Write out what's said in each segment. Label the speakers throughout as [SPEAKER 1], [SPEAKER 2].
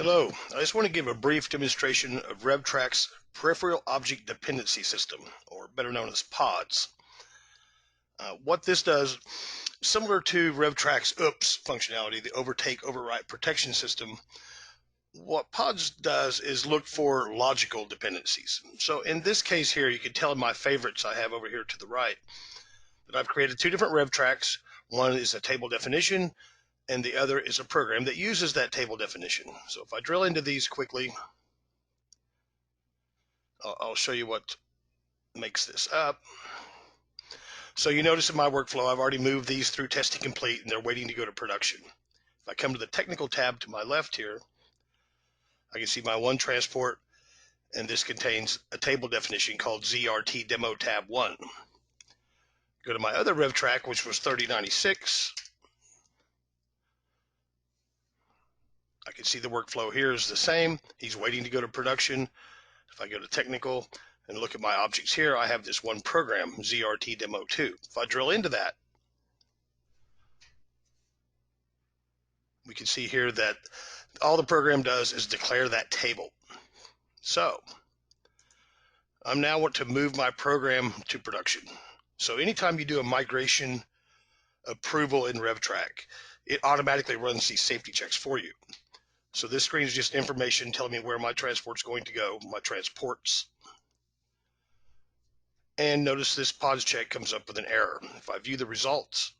[SPEAKER 1] Hello, I just want to give a brief demonstration of Rev-Trac's Peripheral Object Dependency System, or better known as PODS. What this does, similar to Rev-Trac's OOPS functionality, the Overtake Overwrite Protection System, what PODS does is look for logical dependencies. So in this case here, you can tell in my favorites I have over here to the right that I've created two different Rev-Tracs. One is a table definition, and the other is a program that uses that table definition. So if I drill into these quickly, I'll show you what makes this up. So you notice in my workflow, I've already moved these through testing complete, and they're waiting to go to production. If I come to the technical tab to my left here, I can see my one transport, and this contains a table definition called ZRT Demo Tab 1. Go to my other Rev-Trac, which was 3096. I can see the workflow here is the same. He's waiting to go to production. If I go to technical and look at my objects here, I have this one program, ZRT Demo 2. If I drill into that, we can see here that all the program does is declare that table. So I now want to move my program to production. So anytime you do a migration approval in Rev-Trac, it automatically runs these safety checks for you. So this screen is just information telling me where my transport's going to go, my transports. And notice this PODS check comes up with an error. If I view the results,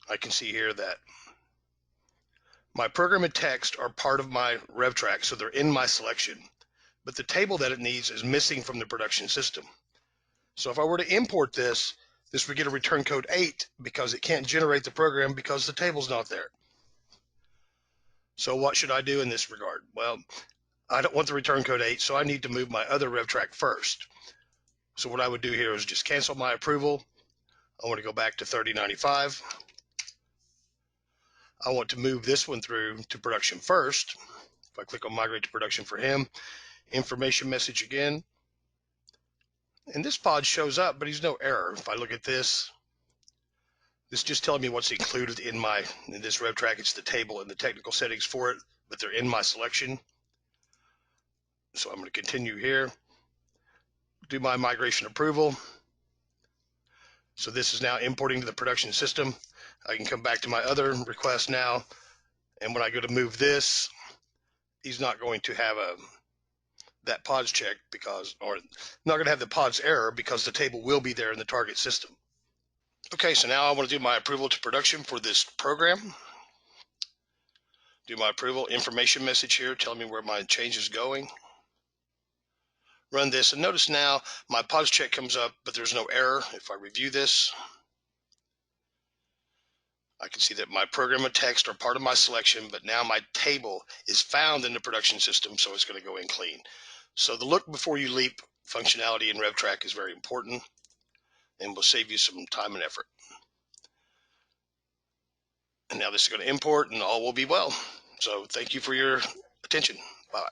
[SPEAKER 1] I can see here that my program and text are part of my Rev-Trac, so they're in my selection. But the table that it needs is missing from the production system. So if I were to import this would get a return code 8 because it can't generate the program because the table's not there. So what should I do in this regard? Well, I don't want the return code 8, so I need to move my other Rev-Trac first. So what I would do here is just cancel my approval. I want to go back to 3095. I want to move this one through to production first. If I click on migrate to production for him, information message again. And this pod shows up, but he's no error. If I look at this just telling me what's included in this Rev-Trac. It's the table and the technical settings for it, but they're in my selection. So I'm going to continue here, do my migration approval. So this is now importing to the production system. I can come back to my other request now, and when I go to move this, he's not going to have that PODS check or not going to have the PODS error because the table will be there in the target system. Okay, so now I want to do my approval to production for this program. Do my approval, information message here telling me where my change is going. Run this, and notice now my PODS check comes up, but there's no error. If I review this, I can see that my program and text are part of my selection, but now my table is found in the production system, so it's going to go in clean. So the look before you leap functionality in Rev-Trac is very important and will save you some time and effort. And now this is going to import and all will be well. So thank you for your attention. Bye.